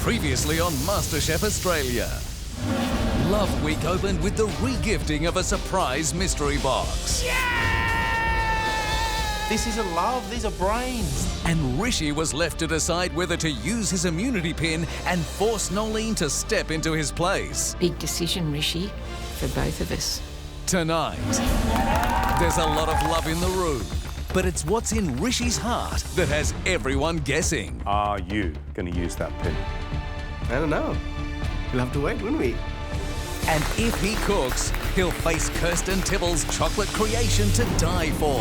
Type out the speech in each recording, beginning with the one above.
Previously on MasterChef Australia. Love Week opened with the re-gifting of a surprise mystery box. This isn't love, these are brains. And Rishy was left to decide whether to use his immunity pin and force Nolene to step into his place. Big decision, Rishy, for both of us. Tonight, there's a lot of love in the room, but it's what's in Rishy's heart that has everyone guessing. Are you going to use that pin? I don't know. We'll have to wait, won't we? And if he cooks, he'll face Kirsten Tibble's chocolate creation to die for.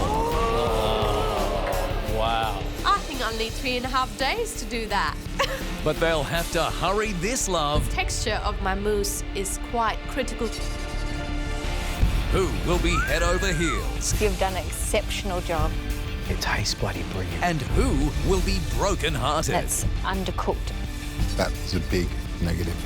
Wow. I think I'll need 3.5 days to do that. But they'll have to hurry this love. Texture of my mousse is quite critical. Who will be head over heels? You've done an exceptional job. It tastes bloody brilliant. And who will be broken-hearted? That's undercooked. That was a big negative.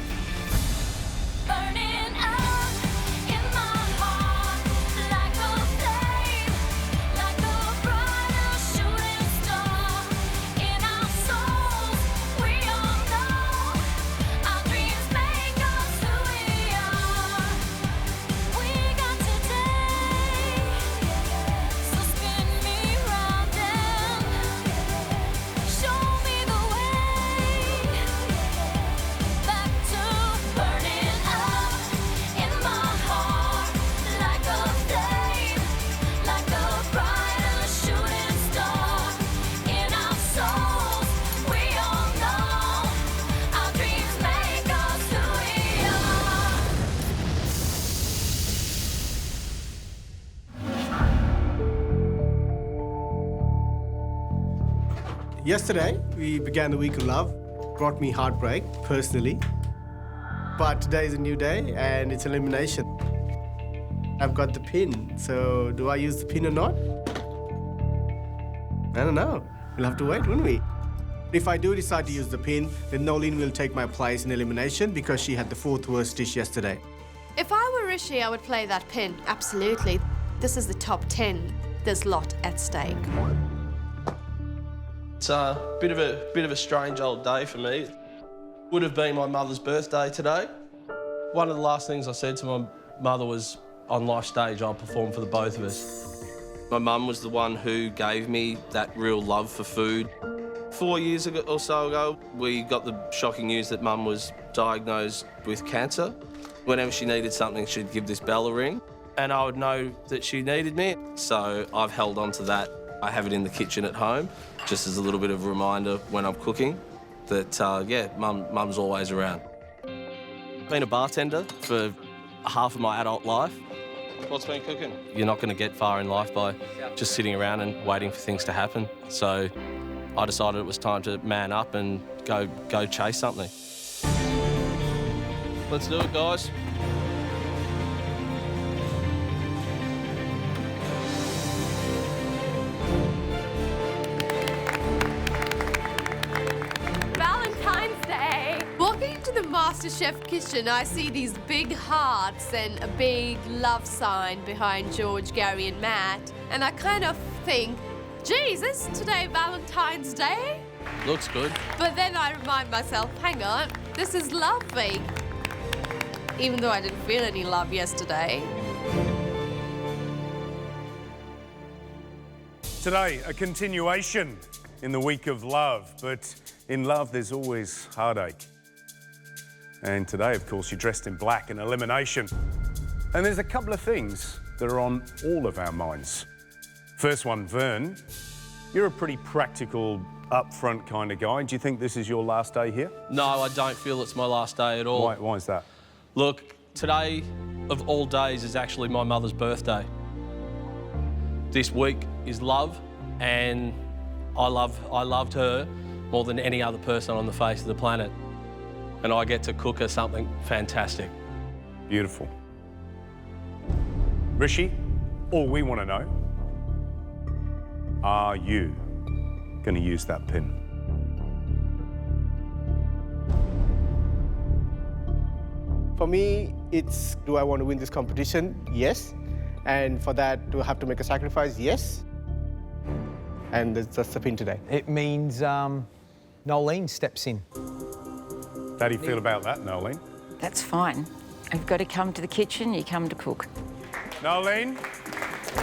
Yesterday, we began the week of love. Brought me heartbreak, personally. But today is a new day, and it's elimination. I've got the pin, so do I use the pin or not? I don't know. We'll have to wait, won't we? If I do decide to use the pin, then Nolene will take my place in elimination because she had the 4th worst dish yesterday. If I were Rishy, I would play that pin. Absolutely. This is the top 10. There's a lot at stake. It's a bit of a strange old day for me. Would have been my mother's birthday today. One of the last things I said to my mother was, on life stage, I'll perform for the both of us. My mum was the one who gave me that real love for food. 4 years ago or so ago, we got the shocking news that Mum was diagnosed with cancer. Whenever she needed something, she'd give this bell a ring, and I would know that she needed me. So I've held on to that. I have it in the kitchen at home, just as a little bit of a reminder when I'm cooking that, yeah, Mum's always around. Been a bartender for half of my adult life. What's been cooking? You're not going to get far in life by just sitting around and waiting for things to happen. So I decided it was time to man up and go chase something. Let's do it, guys. Valentine's Day! Walking into the MasterChef kitchen, I see these big hearts and a big love sign behind George, Gary and Matt. And I kind of think, geez, is today Valentine's Day? Looks good. But then I remind myself, hang on, this is Love Week. Even though I didn't feel any love yesterday. Today, a continuation in the week of love, but in love there's always heartache. And today, of course, you're dressed in black in elimination. And there's a couple of things that are on all of our minds. First one, Vern, you're a pretty practical, upfront kind of guy. Do you think this is your last day here? No, I don't feel it's my last day at all. Why is that? Look, today of all days is actually my mother's birthday. This week is love, and I loved her more than any other person on the face of the planet. And I get to cook her something fantastic. Beautiful. Rishy, all we want to know, are you going to use that pin? For me, it's, do I want to win this competition? Yes. And for that, do I have to make a sacrifice? Yes. And that's the pin today. It means Nolene steps in. How do you feel about that, Nolene? That's fine. You've got to come to the kitchen, you come to cook. Nolene,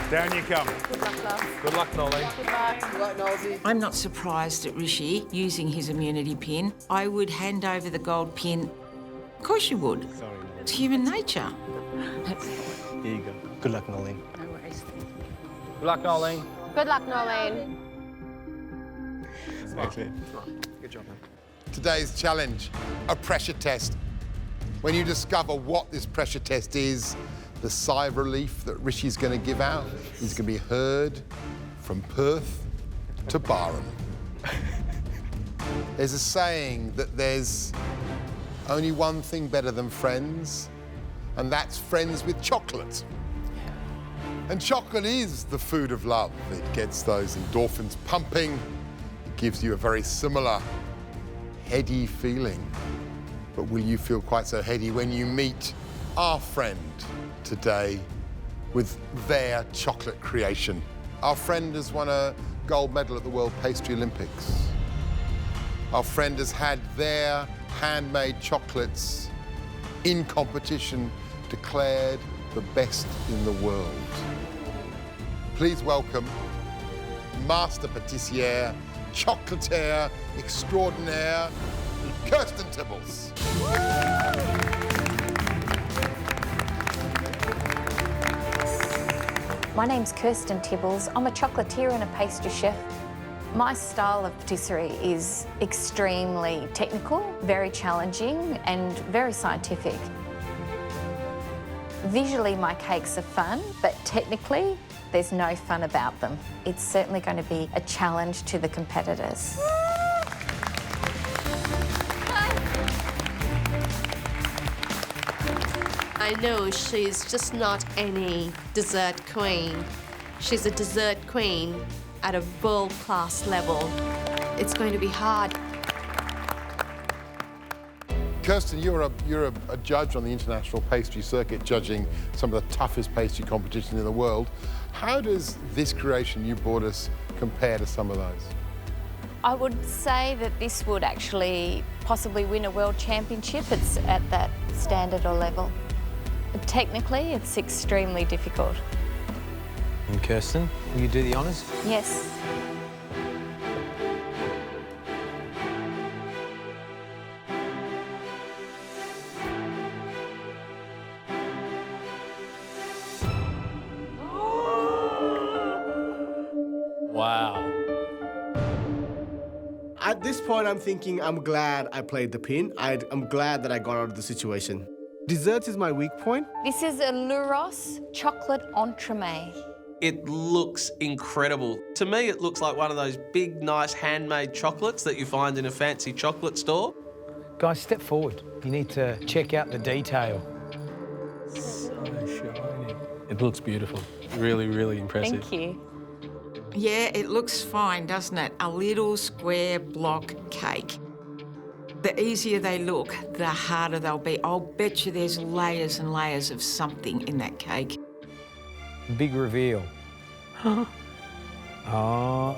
down you come. Good luck, love. Good luck, Nolene. Good luck. I'm not surprised at Rishi using his immunity pin. I would hand over the gold pin. Of course you would. Sorry. It's human nature. Here you go. Good luck, Nolene. No worries. Good luck, Nolene. Good luck, Nolene. Good job, man. Today's challenge, a pressure test. When you discover what this pressure test is, the sigh of relief that Rishy's going to give out is going to be heard from Perth to Barham. There's a saying that there's only one thing better than friends, and that's friends with chocolate. And chocolate is the food of love. It gets those endorphins pumping. It gives you a very similar heady feeling. But will you feel quite so heady when you meet our friend today with their chocolate creation? Our friend has won a gold medal at the World Pastry Olympics. Our friend has had their handmade chocolates in competition declared the best in the world. Please welcome Master Patissiere, Chocolatier Extraordinaire, Kirsten Tibbles. My name's Kirsten Tibbles. I'm a chocolatier and a pastry chef. My style of patisserie is extremely technical, very challenging and very scientific. Visually, my cakes are fun, but technically, there's no fun about them. It's certainly going to be a challenge to the competitors. I know she's just not any dessert queen. She's a dessert queen at a world-class level. It's going to be hard. Kirsten, you're a judge on the international pastry circuit, judging some of the toughest pastry competitions in the world. How does this creation you brought us compare to some of those? I would say that this would actually possibly win a world championship. It's at that standard or level. But technically, it's extremely difficult. And Kirsten, will you do the honours? Yes. Wow. At this point, I'm thinking I'm glad I played the pin. I'm glad that I got out of the situation. Desserts is my weak point. This is a Luros chocolate entremet. It looks incredible. To me, it looks like one of those big, nice handmade chocolates that you find in a fancy chocolate store. Guys, step forward. You need to check out the detail. So shiny. It looks beautiful. Really, really impressive. Thank you. Yeah, it looks fine, doesn't it? A little square block cake. The easier they look, the harder they'll be. I'll bet you there's layers and layers of something in that cake. Big reveal. Oh, oh,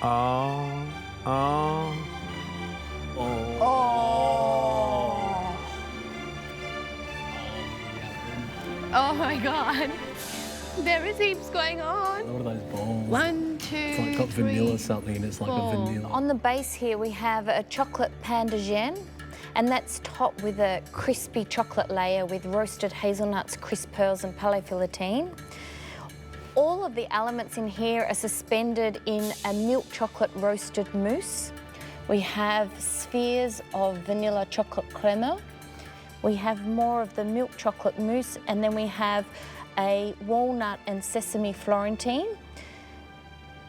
oh. Oh my God. There is heaps going on. What are those balls? 1, 2, It's like got 3, vanilla something and it's like 4. a vanilla. On the base here, we have a chocolate pain de gêne, and that's topped with a crispy chocolate layer with roasted hazelnuts, crisp pearls, and palais filatine. All of the elements in here are suspended in a milk chocolate roasted mousse. We have spheres of vanilla chocolate crema. We have more of the milk chocolate mousse, and then we have a walnut and sesame Florentine.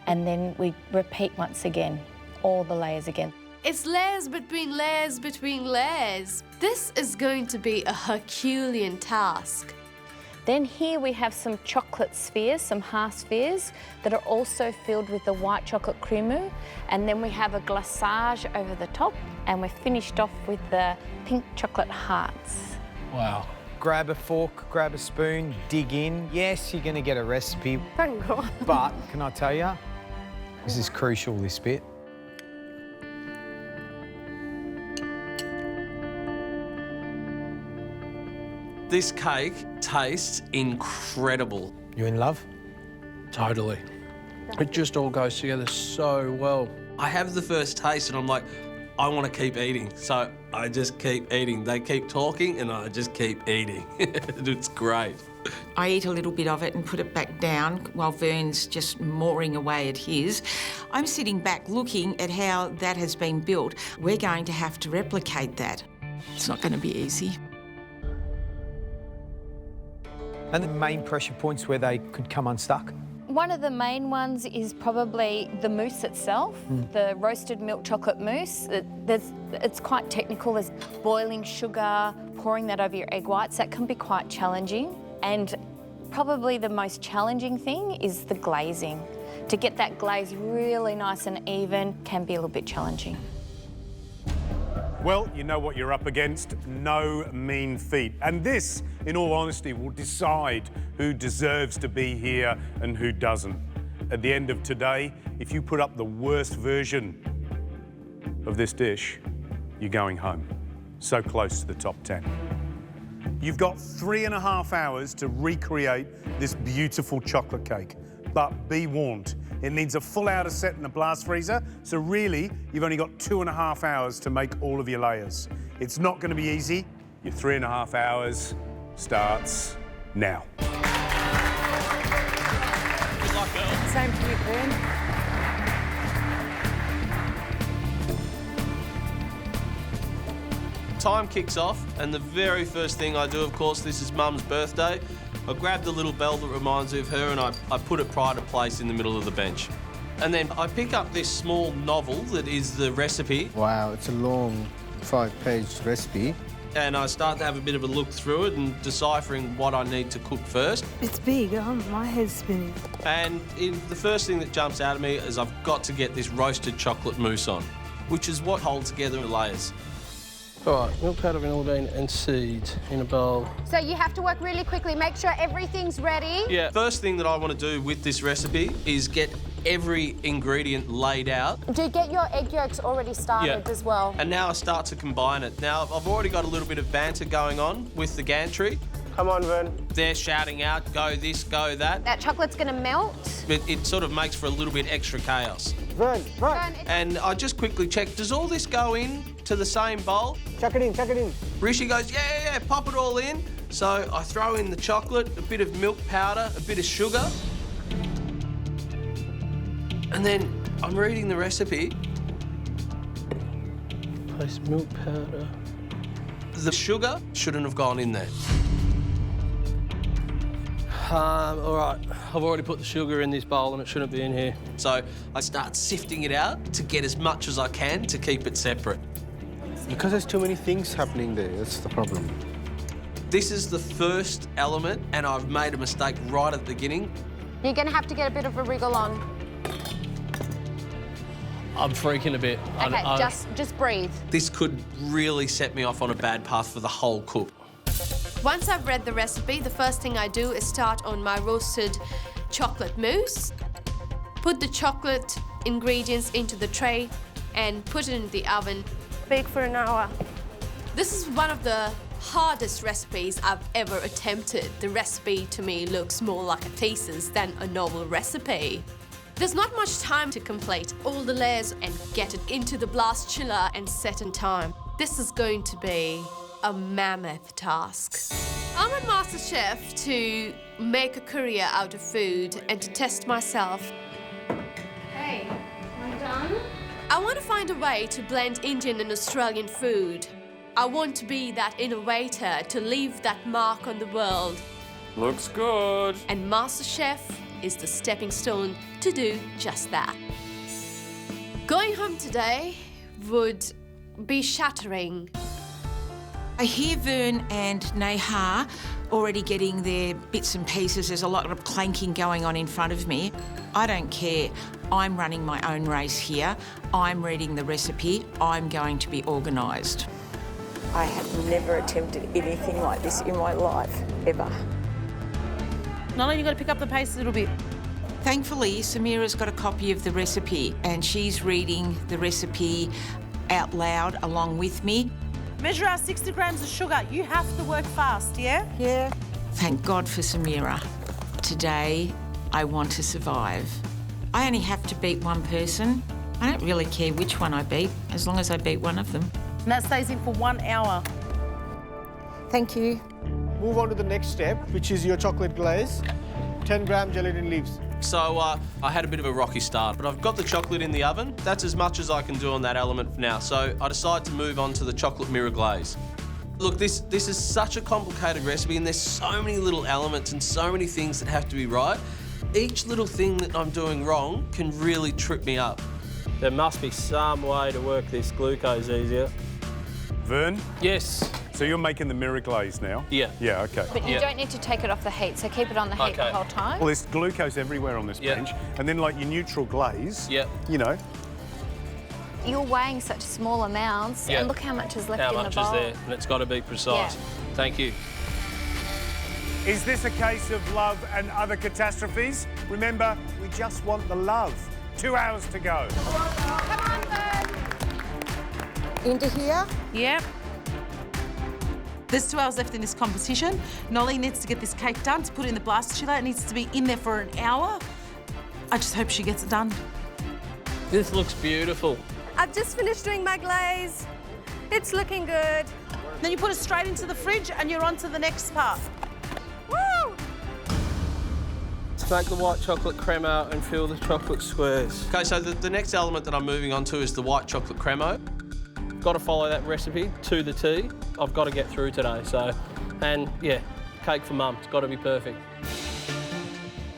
And then we repeat once again, all the layers again. It's layers between layers between layers. This is going to be a Herculean task. Then here we have some chocolate spheres, some Haar spheres, that are also filled with the white chocolate crème. And then we have a glaçage over the top, and we're finished off with the pink chocolate hearts. Wow. Grab a fork, grab a spoon, dig in. Yes, you're going to get a recipe, Thank God. but can I tell you, this is crucial, this bit. This cake tastes incredible. You in love? Totally. It just all goes together so well. I have the first taste and I'm like, I want to keep eating. So I just keep eating. They keep talking and I just keep eating. It's great. I eat a little bit of it and put it back down while Vern's just mooring away at his. I'm sitting back looking at how that has been built. We're going to have to replicate that. It's not going to be easy. And the main pressure points where they could come unstuck? One of the main ones is probably the mousse itself, the roasted milk chocolate mousse. It's quite technical. There's boiling sugar, pouring that over your egg whites. That can be quite challenging. And probably the most challenging thing is the glazing. To get that glaze really nice and even can be a little bit challenging. Well, you know what you're up against. No mean feat. And this, in all honesty, will decide who deserves to be here and who doesn't. At the end of today, if you put up the worst version of this dish, you're going home. So close to the top 10. You've got 3.5 hours to recreate this beautiful chocolate cake. But be warned, it needs a full outer set in the blast freezer, so really, you've only got 2.5 hours to make all of your layers. It's not going to be easy. Your 3.5 hours starts now. Good luck, girl. Same to you, Vern. Time kicks off, and the very first thing I do, of course, this is Mum's birthday. I grab the little bell that reminds me of her and I put it pride of place in the middle of the bench. And then I pick up this small novel that is the recipe. Wow, it's a long 5-page recipe. And I start to have a bit of a look through it and deciphering what I need to cook first. It's big, my head's spinning. And the first thing that jumps out at me is I've got to get this roasted chocolate mousse on, which is what holds together the layers. All right, milk powder, vanilla bean and seeds in a bowl. So you have to work really quickly, make sure everything's ready. Yeah, first thing that I want to do with this recipe is get every ingredient laid out. Do get your egg yolks already started as well. And now I start to combine it. Now, I've already got a little bit of banter going on with the gantry. Come on, Vern. They're shouting out, go this, go that. That chocolate's gonna melt. It sort of makes for a little bit extra chaos. Vern. And I just quickly check, does all this go in to the same bowl? Chuck it in. Rishi goes, yeah, pop it all in. So I throw in the chocolate, a bit of milk powder, a bit of sugar. And then I'm reading the recipe. Place milk powder. The sugar shouldn't have gone in there. All right, I've already put the sugar in this bowl and it shouldn't be in here. So I start sifting it out to get as much as I can to keep it separate. Because there's too many things happening there, that's the problem. This is the first element and I've made a mistake right at the beginning. You're gonna have to get a bit of a wriggle on. I'm freaking a bit. Okay, just breathe. This could really set me off on a bad path for the whole cook. Once I've read the recipe, the first thing I do is start on my roasted chocolate mousse. Put the chocolate ingredients into the tray and put it in the oven. Bake for an hour. This is one of the hardest recipes I've ever attempted. The recipe to me looks more like a thesis than a novel recipe. There's not much time to complete all the layers and get it into the blast chiller and set in time. This is going to be a mammoth task. I'm on MasterChef to make a career out of food and to test myself. Hey, I'm done. I want to find a way to blend Indian and Australian food. I want to be that innovator, to leave that mark on the world. Looks good. And MasterChef is the stepping stone to do just that. Going home today would be shattering. I hear Vern and Neha already getting their bits and pieces. There's a lot of clanking going on in front of me. I don't care. I'm running my own race here. I'm reading the recipe. I'm going to be organised. I have never attempted anything like this in my life, ever. Nolene, you've got to pick up the pace a little bit. Thankfully, Samira's got a copy of the recipe and she's reading the recipe out loud along with me. measure out 60 grams of sugar. You have to work fast, yeah? Yeah. Thank God for Samira. Today, I want to survive. I only have to beat one person. I don't really care which one I beat, as long as I beat one of them. And that stays in for 1 hour. Thank you. Move on to the next step, which is your chocolate glaze. 10-gram gelatin leaves. So I had a bit of a rocky start, but I've got the chocolate in the oven. That's as much as I can do on that element for now. So I decided to move on to the chocolate mirror glaze. Look, this is such a complicated recipe, and there's so many little elements and so many things that have to be right. Each little thing that I'm doing wrong can really trip me up. There must be some way to work this glucose easier. Vern? Yes. So you're making the mirror glaze now? Yeah. Yeah, OK. But you don't need to take it off the heat, so keep it on the heat the whole time. Well, there's glucose everywhere on this bench. And then, like, your neutral glaze, you know. You're weighing such small amounts, and look how much is left in the bowl. How much is there? And it's got to be precise. Yeah. Thank you. Is this a case of love and other catastrophes? Remember, we just want the love. 2 hours to go. Come on, Vern. Into here? Yep. There's 2 hours left in this competition. Nolene needs to get this cake done to put it in the blast chiller. It needs to be in there for an hour. I just hope she gets it done. This looks beautiful. I've just finished doing my glaze. It's looking good. Then you put it straight into the fridge and you're on to the next part. Woo! Make the white chocolate crema and fill the chocolate squares. OK, so the next element that I'm moving on to is the white chocolate crema. Got to follow that recipe to the T. I've got to get through today, so... And, yeah, cake for Mum. It's got to be perfect.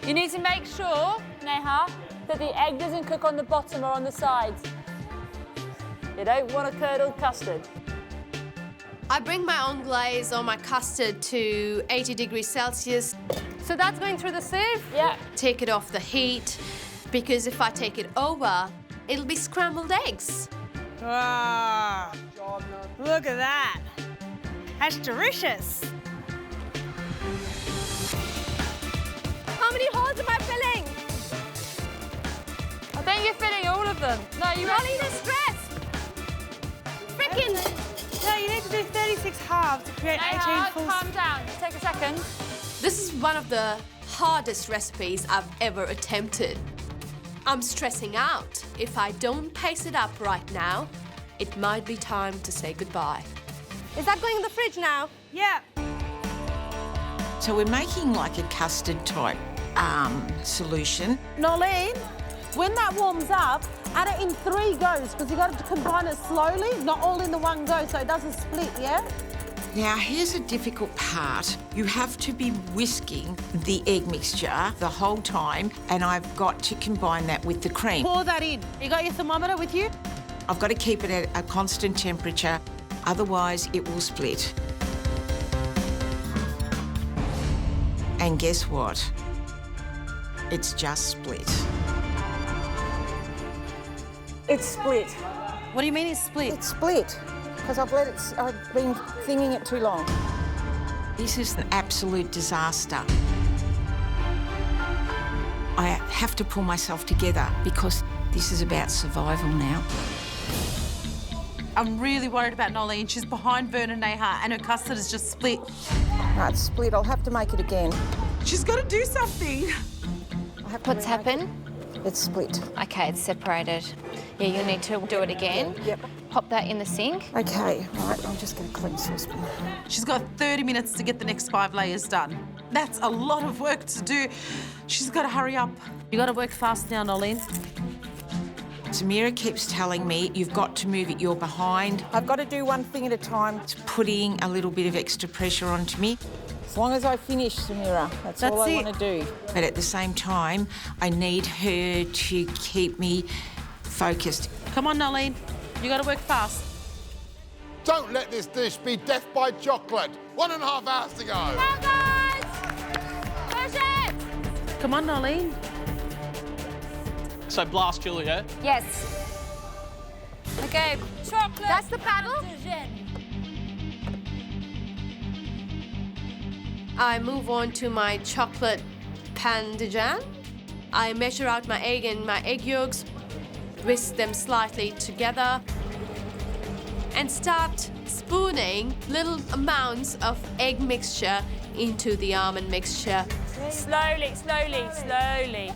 You need to make sure, Neha, that the egg doesn't cook on the bottom or on the sides. You don't want a curdled custard. I bring my own glaze or my custard to 80 degrees Celsius. So that's going through the sieve? Yeah. Take it off the heat, because if I take it over, it'll be scrambled eggs. Ah, look at that. That's delicious. How many holes am I filling? I think you're filling all of them. No, you Not even stressed. Frickin'. No, you need to do 36 halves to create 18 full... calm down. Take a second. This is one of the hardest recipes I've ever attempted. I'm stressing out. If I don't pace it up right now, it might be time to say goodbye. Is that going in the fridge now? Yeah. So we're making like a custard type solution. Nolene, when that warms up, add it in 3 goes, because you've got to combine it slowly, not all in the one go, so it doesn't split, yeah? Now, here's a difficult part. You have to be whisking the egg mixture the whole time, and I've got to combine that with the cream. Pour that in. You got your thermometer with you? I've got to keep it at a constant temperature, otherwise it will split. And guess what? It's just split. It's split. What do you mean it's split? It's split, because I've been thinging it too long. This is an absolute disaster. I have to pull myself together because this is about survival now. I'm really worried about Nolene. She's behind Vern and Neha, and her custard is just split. No, it's split. I'll have to make it again. She's got to do something. What's happened? It's split. Okay, it's separated. Yeah, you'll need to do it again. Yep. Pop that in the sink. Okay, right, I'm just going to clean the saucepan. She's got 30 minutes to get the next 5 layers done. That's a lot of work to do. She's got to hurry up. You got to work fast now, Nolene. Samira keeps telling me you've got to move it, you're behind. I've got to do one thing at a time. It's putting a little bit of extra pressure onto me. As long as I finish, Samira, that's all I want to do. But at the same time, I need her to keep me focused. Come on, Nolene. You got to work fast. Don't let this dish be death by chocolate. 1.5 hours to go. Come on, guys! Push it! Come on, Nolene. So blast chiller, yeah? Yes. Okay, chocolate. That's the paddle? I move on to my chocolate pan de jam. I measure out my egg and my egg yolks, whisk them slightly together, and start spooning little amounts of egg mixture into the almond mixture. Slowly, slowly, slowly.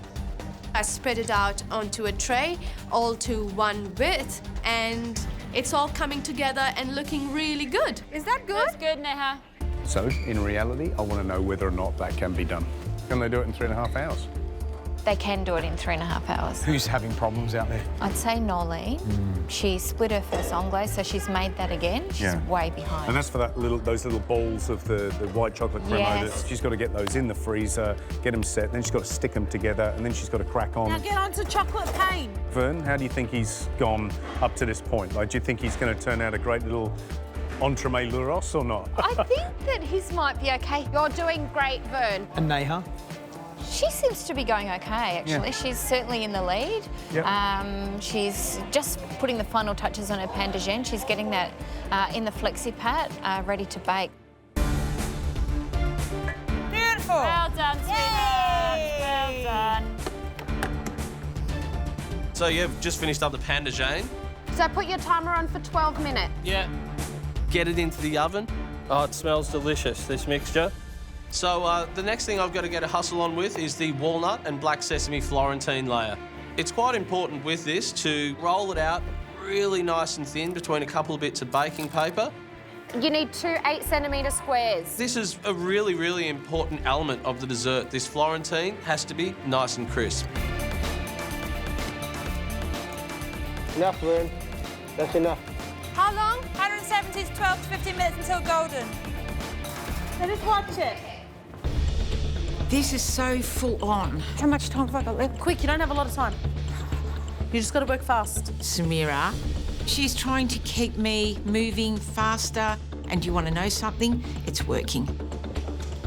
I spread it out onto a tray, all to one width, and it's all coming together and looking really good. Is that good? That's good, Neha. So, in reality, I want to know whether or not that can be done. Can they do it in 3.5 hours? They can do it in 3.5 hours. Who's having problems out there? I'd say Nolene. She split her first anglaise, so she's made that again. She's way behind. And that's for those little balls of the white chocolate creme. Yes. She's got to get those in the freezer, get them set, then she's got to stick them together, and then she's got to crack on. Now get on to chocolate pane. Vern, how do you think he's gone up to this point? Like, do you think he's going to turn out a great little entremet luros or not? I think that his might be okay. You're doing great, Vern. And Neha? She seems to be going okay, actually. Yeah. She's certainly in the lead. Yep. She's just putting the final touches on her pan de gene. She's getting that in the flexi pat, ready to bake. Beautiful. Well done, sweetheart. Well done. So you've just finished up the pan de gene. So put your timer on for 12 minutes. Yeah. Get it into the oven. Oh, it smells delicious, this mixture. So the next thing I've got to get a hustle on with is the walnut and black sesame Florentine layer. It's quite important with this to roll it out really nice and thin between a couple of bits of baking paper. You need 2 8-centimetre squares. This is a really, really important element of the dessert. This Florentine has to be nice and crisp. Enough, Vern. That's enough. How long? 170 to 12 to 15 minutes until golden. So just watch it. This is so full on. How much time have I got left? Quick, you don't have a lot of time. You just got to work fast. Samira, she's trying to keep me moving faster. And you want to know something? It's working.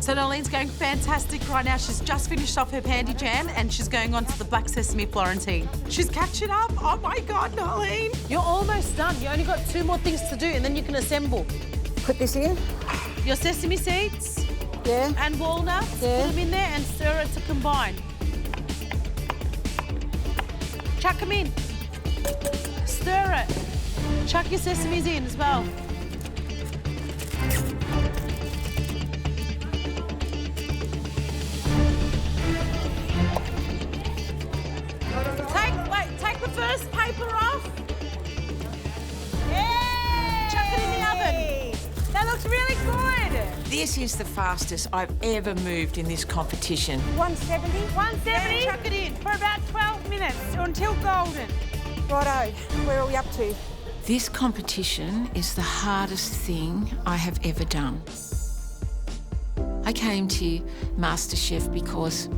So Nolene's going fantastic right now. She's just finished off her pandy jam and she's going on to the black sesame Florentine. She's catching up. Oh my God, Nolene. You're almost done. You only got 2 more things to do and then you can assemble. Put this in. Your sesame seeds. Yeah. And walnuts. Yeah. Put them in there and stir it to combine. Chuck them in. Stir it. Chuck your sesames in as well. Take the first paper off. Yay! Chuck it in the oven. That looks really good. This is the fastest I've ever moved in this competition. 170? 170? Chuck it in. For about 12 minutes until golden. Righto, where are we up to? This competition is the hardest thing I have ever done. I came to MasterChef because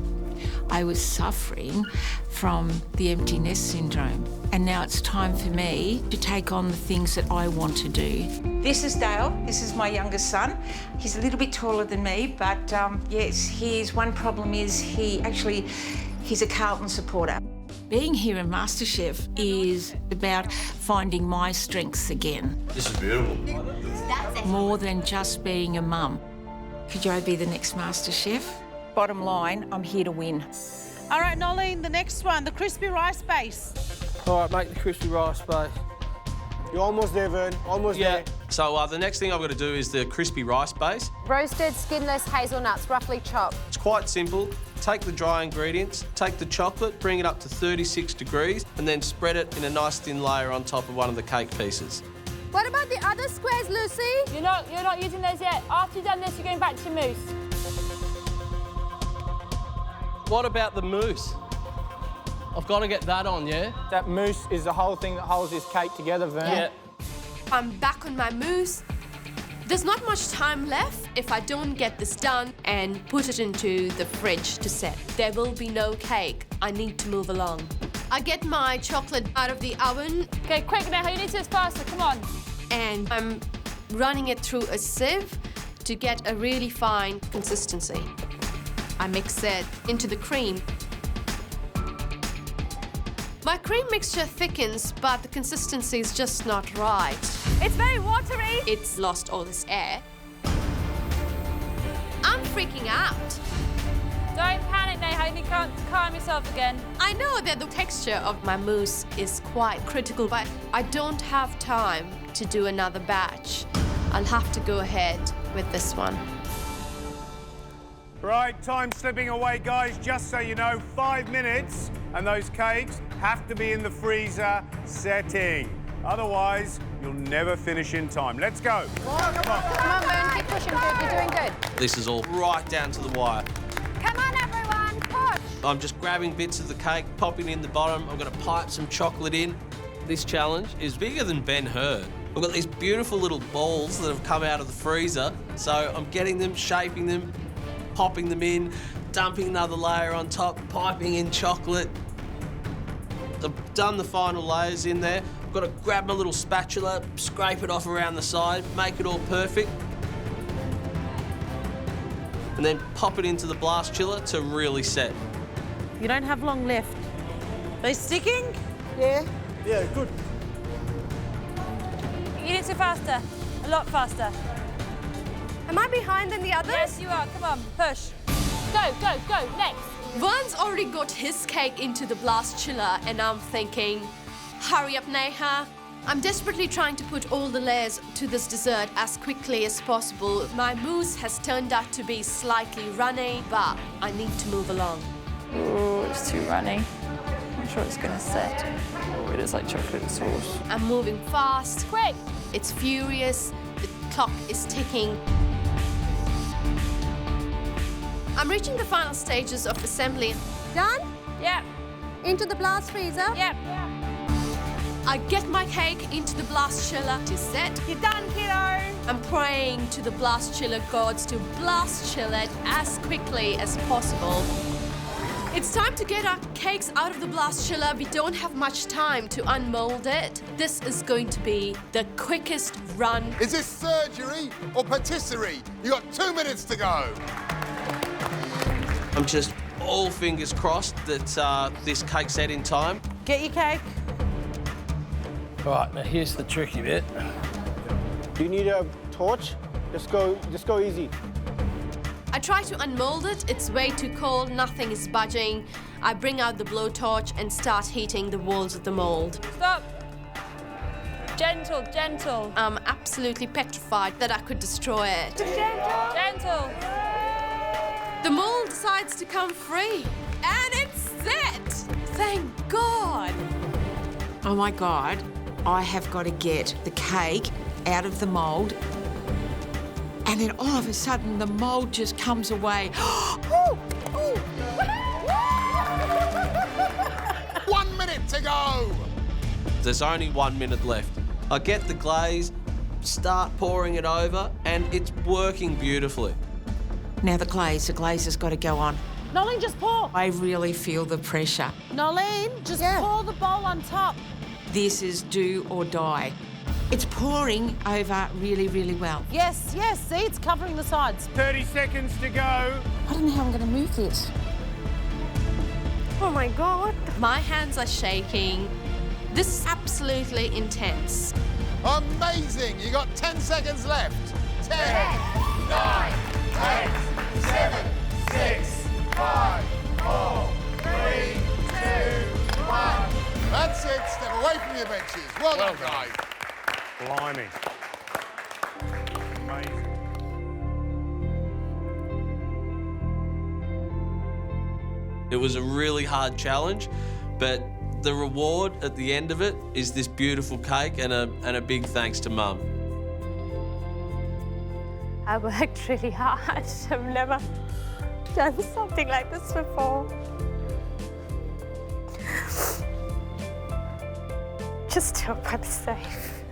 I was suffering from the empty nest syndrome. And now it's time for me to take on the things that I want to do. This is Dale. This is my youngest son. He's a little bit taller than me, but yes, his one problem is he's a Carlton supporter. Being here in MasterChef is about finding my strengths again. This is beautiful. More than just being a mum. Could I be the next MasterChef? Bottom line, I'm here to win. All right, Nolene, the next one, the crispy rice base. All right, make the crispy rice base. You're almost there, Vern. Almost there. So the next thing I've got to do is the crispy rice base. Roasted skinless hazelnuts, roughly chopped. It's quite simple. Take the dry ingredients, take the chocolate, bring it up to 36 degrees, and then spread it in a nice thin layer on top of one of the cake pieces. What about the other squares, Lucy? You're not using those yet. After you've done this, you're going back to your mousse. What about the mousse? I've got to get that on, yeah? That mousse is the whole thing that holds this cake together, Vern. Yeah. I'm back on my mousse. There's not much time left if I don't get this done and put it into the fridge to set. There will be no cake. I need to move along. I get my chocolate out of the oven. Okay, quick now, you need to do this faster, come on. And I'm running it through a sieve to get a really fine consistency. I mix it into the cream. My cream mixture thickens, but the consistency is just not right. It's very watery. It's lost all its air. I'm freaking out. Don't panic, Neha, you can't calm yourself again. I know that the texture of my mousse is quite critical, but I don't have time to do another batch. I'll have to go ahead with this one. Right, time slipping away, guys. Just so you know, 5 minutes, and those cakes have to be in the freezer setting. Otherwise, you'll never finish in time. Let's go. Come on, Boone, keep pushing, dude. You're doing good. This is all right down to the wire. Come on, everyone, push. I'm just grabbing bits of the cake, popping in the bottom. I'm going to pipe some chocolate in. This challenge is bigger than Ben-Hur. I've got these beautiful little balls that have come out of the freezer, so I'm getting them, shaping them, popping them in, dumping another layer on top, piping in chocolate. I've done the final layers in there. I've got to grab my little spatula, scrape it off around the side, make it all perfect, and then pop it into the blast chiller to really set. You don't have long left. They sticking? Yeah, good. You need to faster, a lot faster. Am I behind than the others? Yes, you are. Come on, push. Go, go, go, next. Vern's already got his cake into the blast chiller, and I'm thinking, hurry up, Neha. I'm desperately trying to put all the layers to this dessert as quickly as possible. My mousse has turned out to be slightly runny, but I need to move along. Oh, it's too runny. I'm sure it's gonna set. Oh, it is like chocolate sauce. I'm moving fast. Quick! It's furious. The clock is ticking. I'm reaching the final stages of assembly. Done? Yep. Into the blast freezer? Yep. I get my cake into the blast chiller to set. You're done, kiddo. I'm praying to the blast chiller gods to blast chill it as quickly as possible. It's time to get our cakes out of the blast chiller. We don't have much time to unmold it. This is going to be the quickest run. Is this surgery or patisserie? You got 2 minutes to go. I'm just all fingers crossed that this cake's set in time. Get your cake. Right, now here's the tricky bit. Do you need a torch? Just go easy. I try to unmold it. It's way too cold. Nothing is budging. I bring out the blowtorch and start heating the walls of the mold. Stop. Gentle, gentle. I'm absolutely petrified that I could destroy it. Gentle. Gentle. The mold decides to come free, and it's set! Thank God! Oh my God, I have got to get the cake out of the mould, and then all of a sudden the mould just comes away. Ooh, ooh. 1 minute to go. There's only 1 minute left. I get the glaze, start pouring it over, and it's working beautifully. Now the glaze has got to go on. Nolene, just pour. I really feel the pressure. Nolene, just pour the bowl on top. This is do or die. It's pouring over really, really well. Yes, yes, see, it's covering the sides. 30 seconds to go. I don't know how I'm going to move this. Oh my God. My hands are shaking. This is absolutely intense. Amazing. You got 10 seconds left. 10, 9, 10, 7, 6, 5, 4, 3, 2, 1. That's it. Step away from your benches. Well done, guys. Blimey. Amazing. It was a really hard challenge, but the reward at the end of it is this beautiful cake and a big thanks to Mum. I worked really hard. I've never done something like this before. Just hope I'm safe.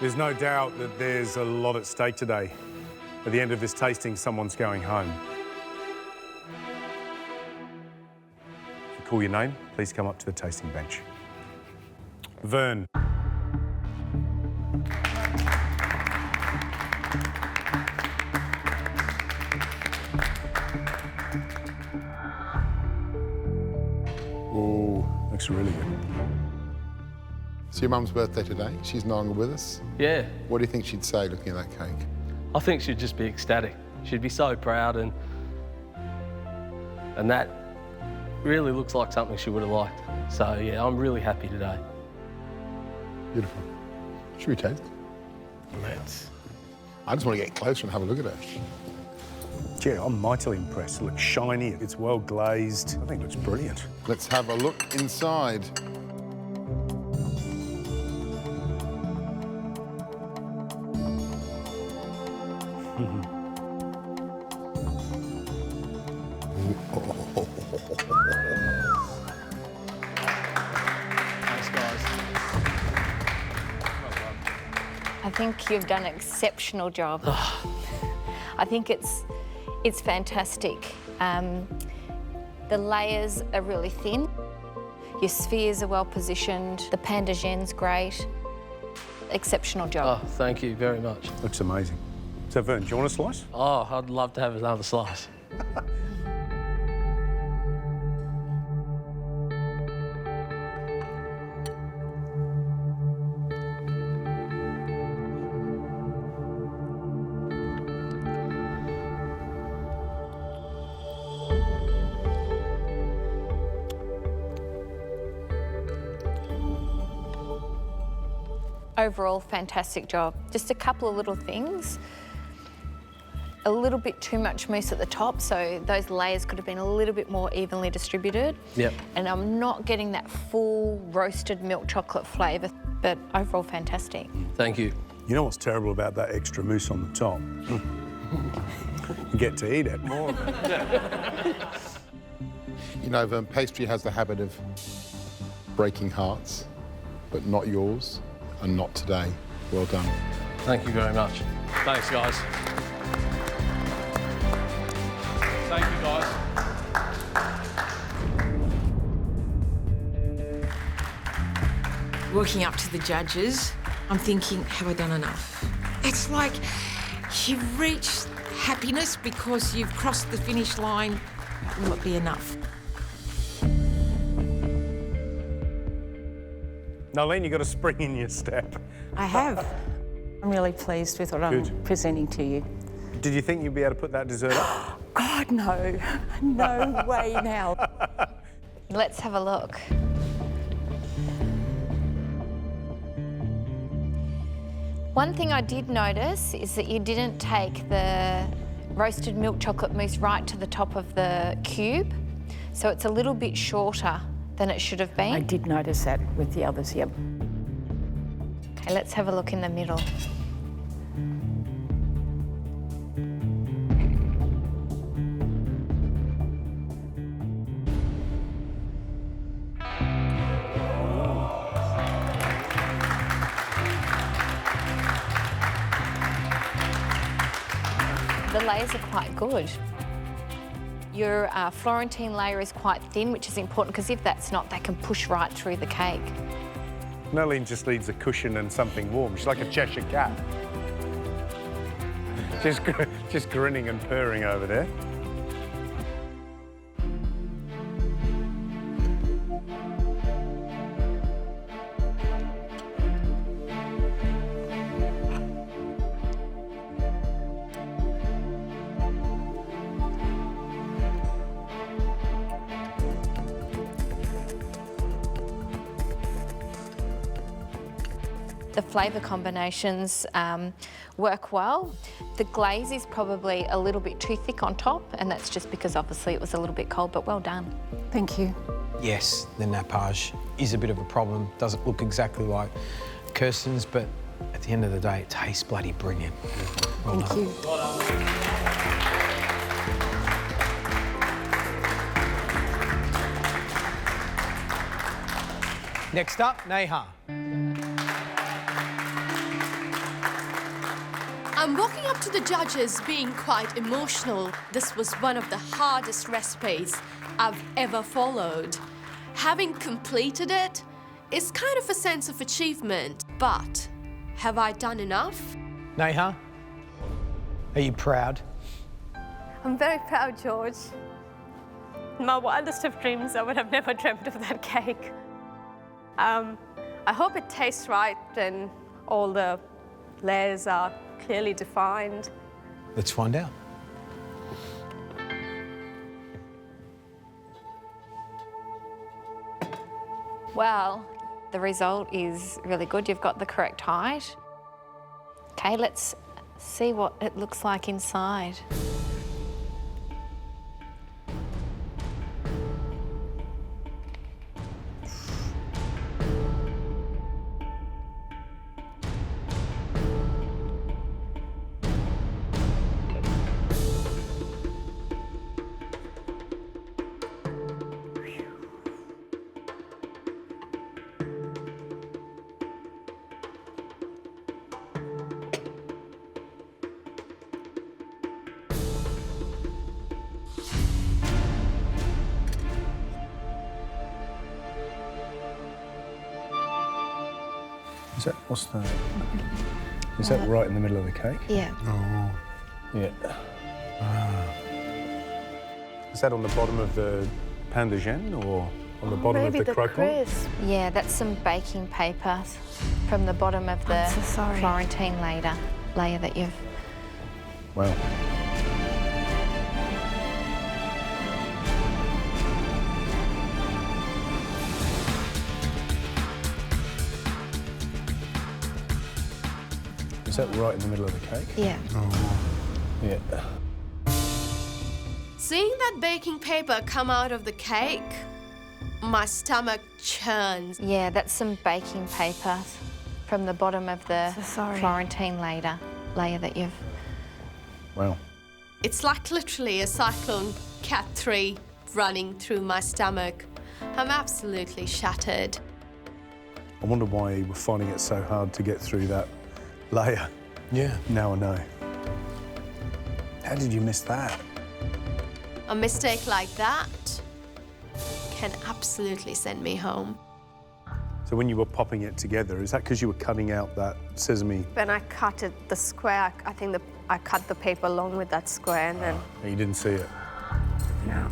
There's no doubt that there's a lot at stake today. At the end of this tasting, someone's going home. If you call your name, please come up to the tasting bench. Vern. Ooh, looks really good. It's your mum's birthday today. She's no longer with us. Yeah. What do you think she'd say looking at that cake? I think she'd just be ecstatic. She'd be so proud, and that really looks like something she would have liked. So, yeah, I'm really happy today. Beautiful. Should we taste? Let's. I just want to get closer and have a look at it. Gee, I'm mightily impressed. It looks shiny, it's well glazed. I think it looks brilliant. Let's have a look inside. Thanks, guys. I think you've done an exceptional job. I think it's fantastic. The layers are really thin. Your spheres are well positioned. The pain de gene's great. Exceptional job. Oh, thank you very much. Looks amazing. So, Vern, do you want a slice? Oh, I'd love to have another slice. Overall, fantastic job. Just a couple of little things. A little bit too much mousse at the top, so those layers could have been a little bit more evenly distributed. Yep. And I'm not getting that full roasted milk chocolate flavour, but overall fantastic. Thank you. You know what's terrible about that extra mousse on the top? You get to eat it. More of it. You know, Vern, pastry has the habit of breaking hearts, but not yours, and not today. Well done. Thank you very much. Thanks, guys. Thank you, guys. Walking up to the judges, I'm thinking, have I done enough? It's like you've reached happiness because you've crossed the finish line. Will it be enough? Nolene, you got a spring in your step. I have. I'm really pleased with what I'm presenting to you. Did you think you'd be able to put that dessert up? God, no. No way now. Let's have a look. One thing I did notice is that you didn't take the roasted milk chocolate mousse right to the top of the cube, so it's a little bit shorter than it should have been. I did notice that with the others, yep. Okay, let's have a look in the middle. The layers are quite good. Your Florentine layer is quite thin, which is important because if that's not, that can push right through the cake. Nolene just needs a cushion and something warm. She's like a Cheshire cat. Just grinning and purring over there. The flavour combinations work well. The glaze is probably a little bit too thick on top, and that's just because obviously it was a little bit cold, but well done. Thank you. Yes, the nappage is a bit of a problem. Doesn't look exactly like Kirsten's, but at the end of the day, it tastes bloody brilliant. Well Thank done. you. Next up, Neha. I'm walking up to the judges being quite emotional. This was one of the hardest recipes I've ever followed. Having completed it is kind of a sense of achievement, but have I done enough? Neha, are you proud? I'm very proud, George. In my wildest of dreams, I would have never dreamt of that cake. I hope it tastes right and all the layers are clearly defined. Let's find out. Well, the result is really good. You've got the correct height. Okay, let's see what it looks like inside. Is that right in the middle of the cake? Yeah. Oh. Yeah. Is that on the bottom of the pain de gêne or on the bottom of the croquant? Yeah, that's some baking paper from the bottom of the Florentine layer that you've... Wow. Is that right in the middle of the cake? Yeah. Oh. Yeah. Seeing that baking paper come out of the cake, my stomach churns. Yeah, that's some baking paper from the bottom of the Florentine layer that you've... Wow. It's like literally a cyclone cat 3 running through my stomach. I'm absolutely shattered. I wonder why you were finding it so hard to get through that layer. Yeah. Now I know. How did you miss that? A mistake like that can absolutely send me home. So when you were popping it together, is that because you were cutting out that sesame? When I cut it, the square, I think I cut the paper along with that square and then... And you didn't see it? No.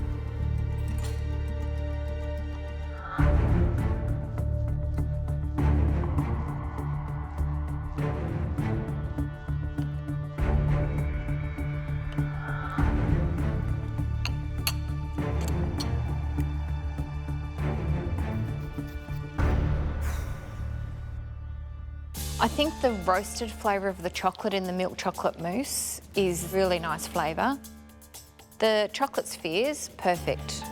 I think the roasted flavour of the chocolate in the milk chocolate mousse is really nice flavour. The chocolate spheres, perfect.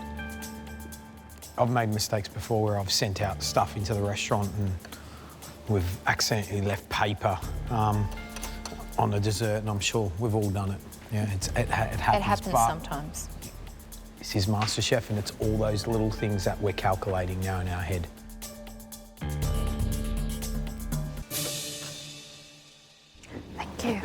I've made mistakes before where I've sent out stuff into the restaurant and we've accidentally left paper on a dessert, and I'm sure we've all done it. Yeah, it happens. It happens but sometimes. This is MasterChef, and it's all those little things that we're calculating now in our head. Thank you.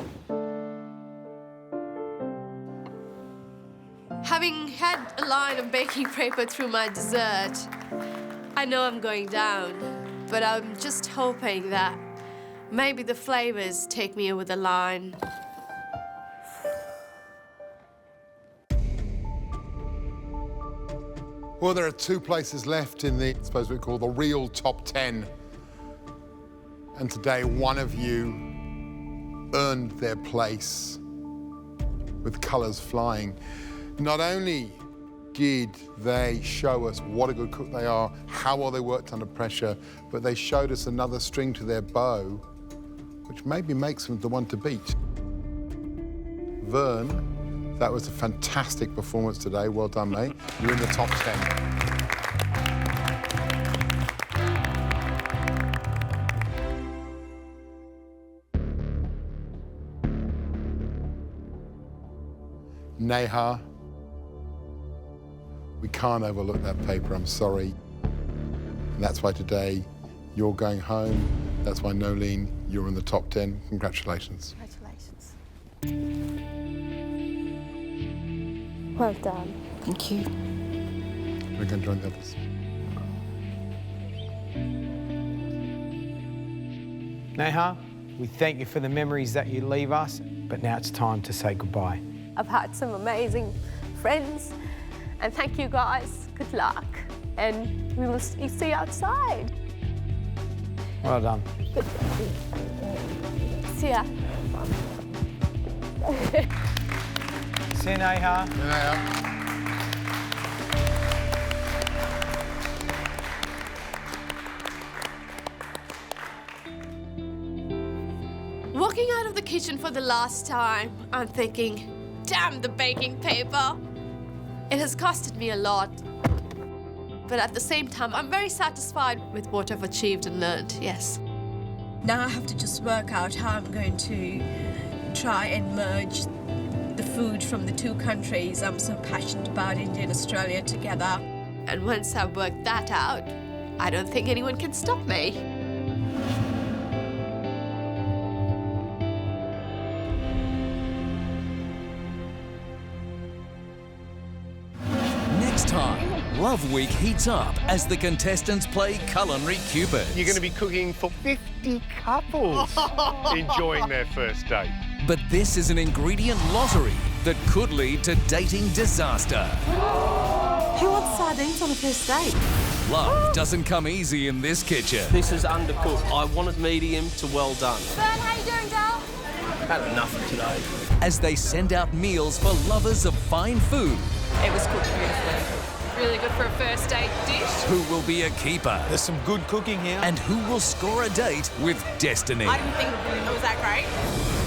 Having had a line of baking paper through my dessert, I know I'm going down, but I'm just hoping that maybe the flavours take me over the line. Well, there are 2 places left in the, I suppose we call the real top 10. And today, one of you earned their place with colours flying. Not only did they show us what a good cook they are, how well they worked under pressure, but they showed us another string to their bow, which maybe makes them the one to beat. Vern, that was a fantastic performance today. Well done, mate. You're in the top 10. Neha, we can't overlook that paper, I'm sorry. And that's why today you're going home. That's why, Nolene, you're in the top 10. Congratulations. Congratulations. Well done. Thank you. We're going to join the others. Neha, we thank you for the memories that you leave us, but now it's time to say goodbye. I've had some amazing friends, and thank you guys. Good luck, and we will see you outside. Well done. See ya. See you, Neha. Walking out of the kitchen for the last time, I'm thinking, damn the baking paper. It has costed me a lot. But at the same time, I'm very satisfied with what I've achieved and learned, yes. Now I have to just work out how I'm going to try and merge the food from the two countries I'm so passionate about, India and Australia, together. And once I've worked that out, I don't think anyone can stop me. Next time, Love Week heats up as the contestants play Culinary Cupid. You're going to be cooking for 50 couples enjoying their first date. But this is an ingredient lottery that could lead to dating disaster. Who wants sardines on a first date? Love doesn't come easy in this kitchen. This is undercooked. I wanted medium to well done. Ben, how you doing, Dal? Had enough of today. As they send out meals for lovers of fine food. It was cooked beautifully. Really good for a first date dish. Who will be a keeper? There's some good cooking here. And who will score a date with destiny? I didn't think it was that great.